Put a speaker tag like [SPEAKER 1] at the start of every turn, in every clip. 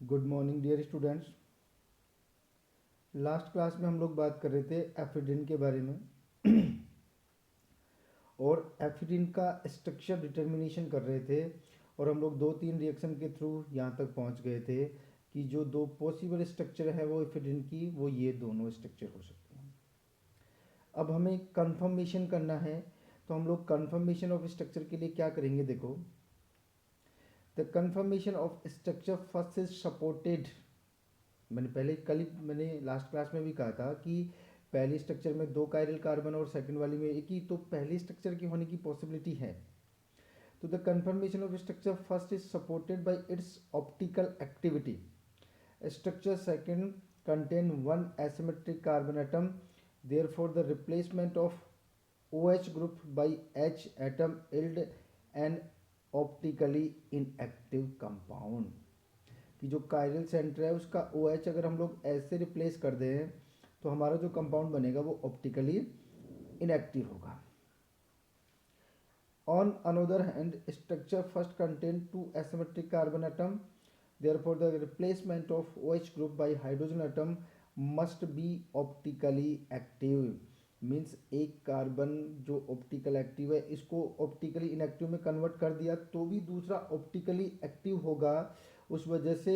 [SPEAKER 1] Good morning dear students. Last class में हम लोग बात कर रहे थे एफिडिन के बारे में और एफिडिन का स्ट्रक्चर डिटर्मिनेशन कर रहे थे और हम लोग 2-3 रिएक्शन के थ्रू यहाँ तक पहुँच गए थे कि जो दो पॉसिबल स्ट्रक्चर है वो एफिडिन की वो ये दोनों स्ट्रक्चर हो सकते हैं। अब हमें कंफर्मेशन करना है, तो हम लोग कंफर्मेशन ऑफ स्ट्रक्चर के लिए क्या करेंगे, देखो the confirmation of structure first is supported. मैंने लास्ट क्लास में भी कहा था कि पहली स्ट्रक्चर में 2 कायरल कार्बन और सेकंड वाली में एक ही, तो पहली स्ट्रक्चर की होने की पॉसिबिलिटी है। तो the confirmation of structure first is supported by it's optical activity. Structure second contain one asymmetric carbon atom, therefore the replacement of OH group by H atom yield an optically inactive compound। कि जो chiral centre है उसका OH अगर हम लोग ऐसे replace कर दें तो हमारा जो कंपाउंड बनेगा वो ऑप्टिकली इनएक्टिव होगा। On another hand, structure first contain two asymmetric carbon atom, therefore the replacement of OH group by hydrogen atom must be optically active। Means एक कार्बन जो ऑप्टिकल एक्टिव है इसको ऑप्टिकली इनएक्टिव में convert कर दिया तो भी दूसरा ऑप्टिकली एक्टिव होगा। उस वजह से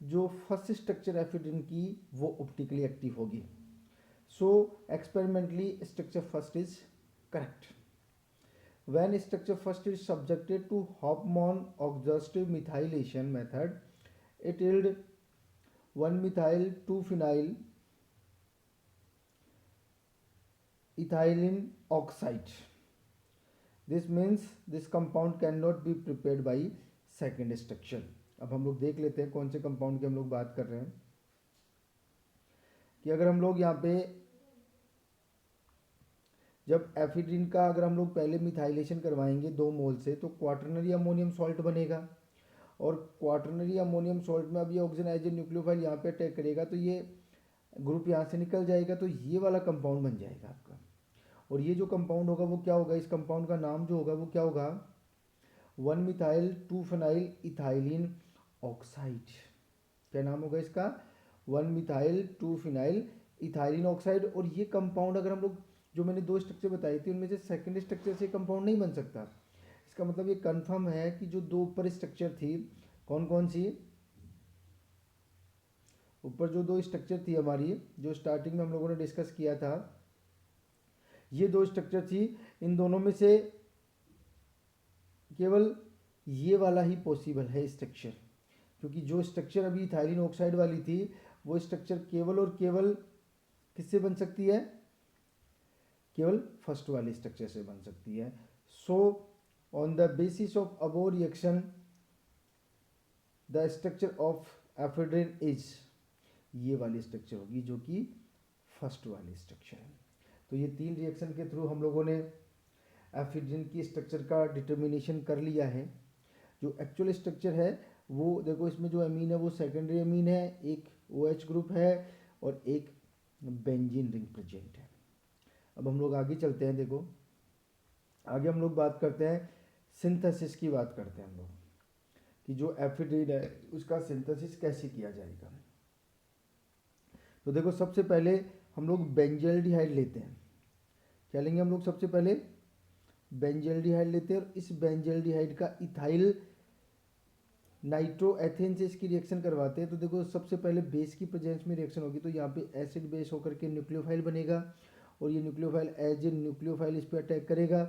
[SPEAKER 1] जो फर्स्ट स्ट्रक्चर एफिडिन की वो ऑप्टिकली एक्टिव होगी। So experimentally structure first is correct. When structure first is subjected to Hofmann exhaustive methylation method, it yield 1-methyl 2-phenyl ethylene oxide। This means this compound cannot be prepared by second structure। अब हम लोग देख लेते हैं कौन से compound की हम लोग बात कर रहे हैं। कि अगर हम लोग यहाँ पे जब एफिड्रिन का अगर हम लोग पहले मिथाइलेशन करवाएंगे 2 मोल से तो क्वाटरनरी अमोनियम सॉल्ट बनेगा और क्वाटरनरी अमोनियम सॉल्ट में अब ये ऑक्सीजन एज ए न्यूक्लियोफाइल यहाँ पे अटैक करेगा तो ये ग्रुप यहाँ से निकल जाएगा तो ये वाला कंपाउंड बन जाएगा आपका। और ये जो कंपाउंड होगा वो क्या होगा, इस कंपाउंड का नाम जो होगा वो क्या होगा, 1-मिथाइल 2-फेनाइल इथाइलिन ऑक्साइड। क्या नाम होगा इसका, 1-मिथाइल 2-फेनाइल इथाइलिन ऑक्साइड। और ये कंपाउंड अगर हम लोग जो मैंने 2 स्ट्रक्चर बताई थी उनमें से सेकंड स्ट्रक्चर से कंपाउंड नहीं बन सकता। इसका मतलब ये कंफर्म है कि जो 2 ऊपर स्ट्रक्चर थी, कौन कौन सी, ऊपर जो 2 स्ट्रक्चर थी हमारी जो स्टार्टिंग में हम लोगों ने डिस्कस किया था, ये 2 स्ट्रक्चर थी, इन दोनों में से केवल ये वाला ही पॉसिबल है स्ट्रक्चर। क्योंकि जो स्ट्रक्चर अभी इथाइलिन ऑक्साइड वाली थी वो स्ट्रक्चर केवल और केवल किससे बन सकती है, केवल फर्स्ट वाले स्ट्रक्चर से बन सकती है। So on the basis of above reaction the structure of ephedrine is, ये वाली स्ट्रक्चर होगी जो कि फर्स्ट वाली स्ट्रक्चर है। तो ये 3 रिएक्शन के थ्रू हम लोगों ने एफिड्रिन की स्ट्रक्चर का डिटर्मिनेशन कर लिया है। जो एक्चुअल स्ट्रक्चर है वो देखो, इसमें जो अमीन है वो सेकेंडरी अमीन है, एक OH ग्रुप है और एक बेंजीन रिंग प्रेजेंट है। अब हम लोग आगे चलते हैं। देखो आगे हम लोग बात करते हैं सिंथेसिस की, बात करते हैं हम लोग कि जो एफिड्रिन है उसका सिंथेसिस कैसे किया जाएगा। तो देखो सबसे पहले हम लोग बेंजल्डिहाइड लेते हैं। क्या लेंगे हम लोग, सबसे पहले बेंजल्डिहाइड लेते हैं और इस बेंजल्डिहाइड का इथाइल नाइट्रोएथेन से इसकी रिएक्शन करवाते हैं। तो देखो सबसे पहले बेस की प्रेजेंस में रिएक्शन होगी तो यहाँ पे एसिड बेस होकर के न्यूक्लियोफाइल बनेगा और ये न्यूक्लियोफाइल एज ए न्यूक्लियोफाइल इस पर अटैक करेगा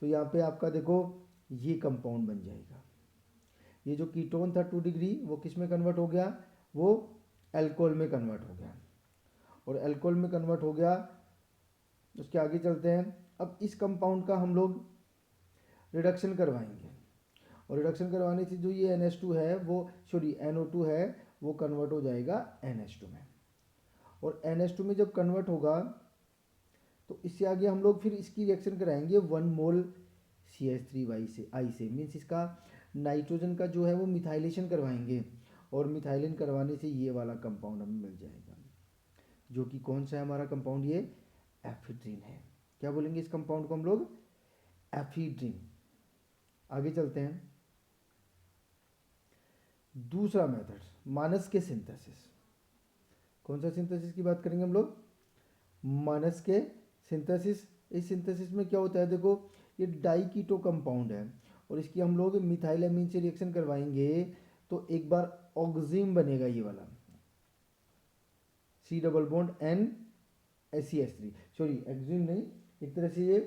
[SPEAKER 1] तो यहाँ पे आपका देखो ये कंपाउंड बन जाएगा। ये जो कीटोन था 2 डिग्री वो किस में कन्वर्ट हो गया, वो एल्कोहल में कन्वर्ट हो गया और एल्कोहल में कन्वर्ट हो गया। उसके आगे चलते हैं। अब इस कंपाउंड का हम लोग रिडक्शन करवाएंगे और रिडक्शन करवाने से जो ये NH2 है वो NO2 है वो कन्वर्ट हो जाएगा NH2 में। और NH2 में जब कन्वर्ट होगा तो इससे आगे हम लोग फिर इसकी रिएक्शन कराएंगे 1 मोल CH3 से आई से, मीन्स इसका नाइट्रोजन का जो है वो मिथाइलेशन करवाएंगे और मिथाइलिन करवाने से ये वाला कंपाउंड हमें मिल जाएगा जो कि कौन सा है हमारा कंपाउंड, ये एफिड्रिन है। क्या बोलेंगे इस कंपाउंड को हम लोग, एफिड्रिन। आगे चलते हैं। दूसरा मेथड मानस के सिंथेसिस। कौन सा सिंथेसिस की बात करेंगे हम लोग? मानस के सिंथेसिस। इस सिंथेसिस में क्या होता है, देखो ये डाई कीटो कंपाउंड है और इसकी हम लोग मिथाइल अमीन से रिएक्शन करवाएंगे तो एक बार ऑक्सिम बनेगा, ये वाला C double bond NaCH3, sorry oxime नहीं, एक तरह से ये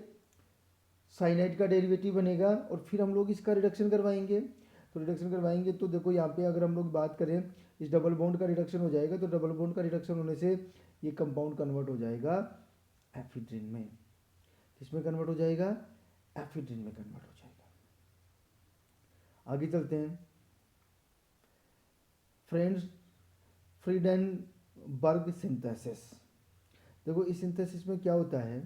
[SPEAKER 1] साइनाइड का डेरिवेटिव बनेगा और फिर हम लोग इसका रिडक्शन करवाएंगे। तो रिडक्शन करवाएंगे तो देखो यहाँ पे अगर हम लोग बात करें, इस डबल बॉन्ड का रिडक्शन हो जाएगा, तो डबल बॉन्ड का रिडक्शन होने से ये कंपाउंड कन्वर्ट हो जाएगा एफिड्रिन में। किसमें कन्वर्ट हो जाएगा? एफिड्रिन में कन्वर्ट हो जाएगा। आगे चलते हैं फ्रेंड्स, फ्रीडेनबर्ग सिंथेसिस। देखो इस सिंथेसिस में क्या होता है,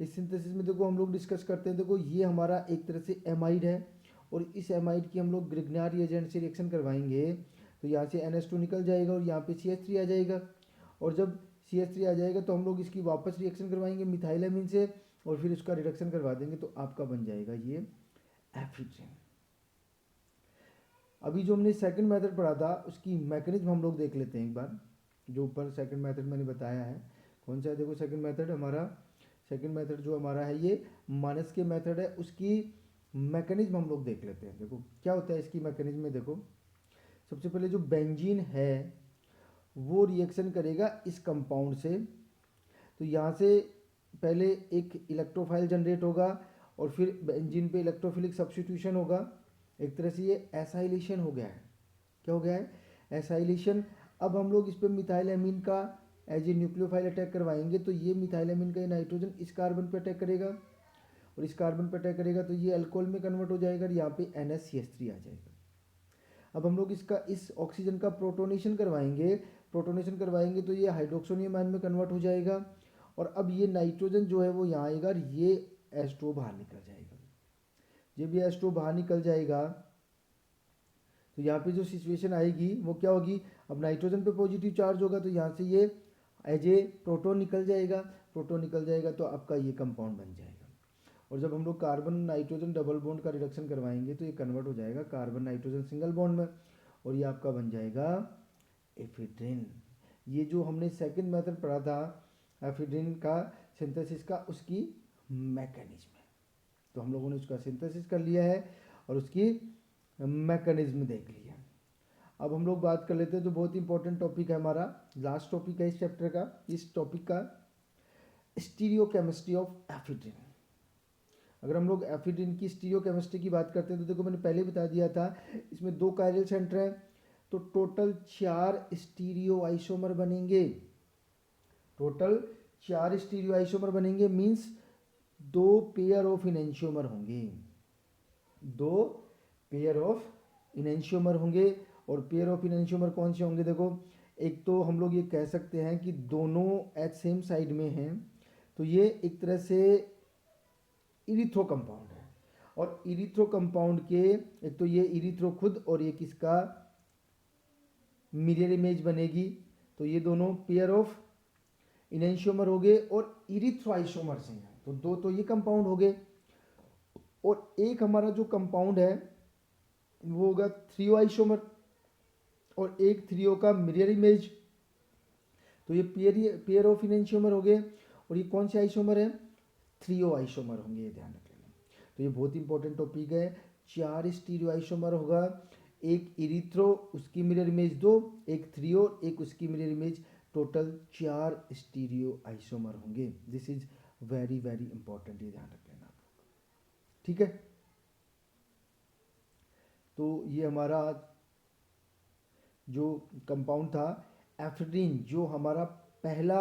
[SPEAKER 1] इस सिंथेसिस में देखो हम लोग डिस्कस करते हैं, देखो ये हमारा एक तरह से एमाइड है और इस एमाइड की हम लोग ग्रिग्नार रिएजेंट से रिएक्शन करवाएंगे तो यहाँ से NH2 निकल जाएगा और यहाँ पे CH3 आ जाएगा। और जब CH3 आ जाएगा तो हम लोग इसकी वापस रिएक्शन करवाएंगे मिथाइल अमीन से और फिर उसका रिडक्शन करवा देंगे तो आपका बन जाएगा ये एफिड्रिन। अभी जो हमने सेकंड मेथड पढ़ा था उसकी मैकेनिज्म हम लोग देख लेते हैं एक बार। जो ऊपर सेकंड मेथड मैंने बताया है, कौन सा है? देखो सेकंड मेथड हमारा, सेकंड मेथड जो हमारा है ये मानस के मेथड है, उसकी मैकेनिज्म हम लोग देख लेते हैं। देखो क्या होता है इसकी मैकेनिज्म में, देखो सबसे पहले जो बेंजीन है वो रिएक्शन करेगा इस कंपाउंड से, तो यहाँ से पहले एक इलेक्ट्रोफाइल जनरेट होगा और फिर बेंजीन पे इलेक्ट्रोफिलिक सब्स्टिट्यूशन होगा। एक तरह से ये एसाइलेशन हो गया है। क्या हो गया है? एसाइलेशन। अब हम लोग इस पर मिथाइल एमीन का एज ए न्यूक्लियोफाइल अटैक करवाएंगे तो ये मिथाइल एमीन का ये नाइट्रोजन इस कार्बन पे अटैक करेगा और इस कार्बन पे अटैक करेगा तो ये अल्कोहल में कन्वर्ट हो जाएगा और यहाँ पे NaCH3 आ जाएगा। अब हम लोग इसका इस ऑक्सीजन का प्रोटोनेशन करवाएंगे, प्रोटोनेशन करवाएंगे तो ये हाइड्रोक्सोनियम आयन में कन्वर्ट हो जाएगा और अब ये नाइट्रोजन जो है वो यहाँ आएगा और ये H2O बाहर निकल जाएगा। जब ये H2O बाहर निकल जाएगा तो यहाँ पे जो सिचुएशन आएगी वो क्या होगी, अब नाइट्रोजन पे पॉजिटिव चार्ज होगा तो यहाँ से ये एज ए प्रोटोन निकल जाएगा, प्रोटोन निकल जाएगा तो आपका ये कंपाउंड बन जाएगा। और जब हम लोग कार्बन नाइट्रोजन डबल बॉन्ड का रिडक्शन करवाएंगे तो ये कन्वर्ट हो जाएगा कार्बन नाइट्रोजन सिंगल बॉन्ड में और ये आपका बन जाएगा एफिड्रिन। ये जो हमने सेकंड मेथड पढ़ा था एफिड्रिन का सिंथेसिस का, उसकी मैकेनिज्म है। तो हम लोगों ने उसका सिंथेसिस कर लिया है और उसकी मैकेनिज्म देख लिया। अब हम लोग बात कर लेते हैं जो बहुत इंपॉर्टेंट टॉपिक है हमारा, लास्ट टॉपिक है इस चैप्टर का, इस टॉपिक का स्टीरियोकेमिस्ट्री ऑफ एफिड्रिन। अगर हम लोग एफिड्रिन की स्टीरियोकेमिस्ट्री की बात करते हैं तो देखो मैंने पहले बता दिया था इसमें 2 कायरल सेंटर हैं तो टोटल 4 स्टीरियो आइसोमर बनेंगे। टोटल 4 स्टीरियो आइसोमर बनेंगे मीन्स 2 पेयर ऑफ इनेंशियोमर होंगे, 2 पेयर ऑफ इनेंशियोमर होंगे। और पेयर ऑफ इनेंशियोमर कौन से होंगे? देखो एक तो हम लोग ये कह सकते हैं कि दोनों एट सेम साइड में हैं तो ये एक तरह से इरिथ्रो कंपाउंड है और इरिथ्रो कंपाउंड के एक तो ये इरिथ्रो खुद और एक इसका मिरर इमेज बनेगी तो ये दोनों पेयर ऑफ इनेंशियोमर हो गए और इरिथ्रो आइसोमर से हैं तो 2 तो ये कंपाउंड हो गए और एक हमारा जो कंपाउंड है वो होगा थ्रियो आइसोमर और एक थ्रियो का मिरर इमेज तो ये पेयर ऑफ इनेंशियोमर हो गए और ये कौन से आइसोमर है? थ्रियो आइसोमर होंगे, ये ध्यान रख लेना। तो ये बहुत इंपॉर्टेंट टॉपिक है। 4 स्टीरियो आइसोमर होगा, एक इरिथ्रो उसकी मिरर इमेज 2, एक थ्रियो एक उसकी mirror image, total 4 stereo isomer होंगे। This is very very important, ये ध्यान रख लेना आप लोग, ठीक है। तो ये हमारा जो कंपाउंड था एफिड्रिन, जो हमारा पहला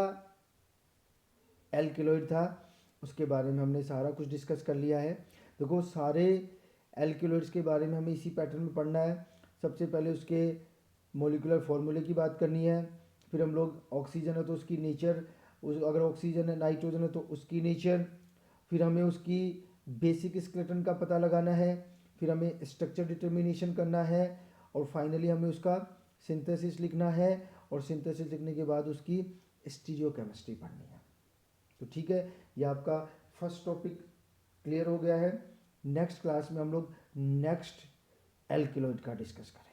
[SPEAKER 1] एल्केलॉइड था, उसके बारे में हमने सारा कुछ डिस्कस कर लिया है। देखो सारे एल्केलॉइड्स के बारे में हमें इसी पैटर्न में पढ़ना है। सबसे पहले उसके मोलिकुलर फॉर्मूले की बात करनी है, फिर हम लोग ऑक्सीजन है तो उसकी नेचर, अगर ऑक्सीजन है नाइट्रोजन है तो उसकी नेचर, फिर हमें उसकी बेसिक स्केलेटन का पता लगाना है, फिर हमें स्ट्रक्चर डिटर्मिनेशन करना है और फाइनली हमें उसका सिंथेसिस लिखना है और सिंथेसिस लिखने के बाद उसकी स्टीरियोकेमिस्ट्री पढ़नी है। तो ठीक है, ये आपका फर्स्ट टॉपिक क्लियर हो गया है। नेक्स्ट क्लास में हम लोग नेक्स्ट एल्किलॉइड का डिस्कस करें।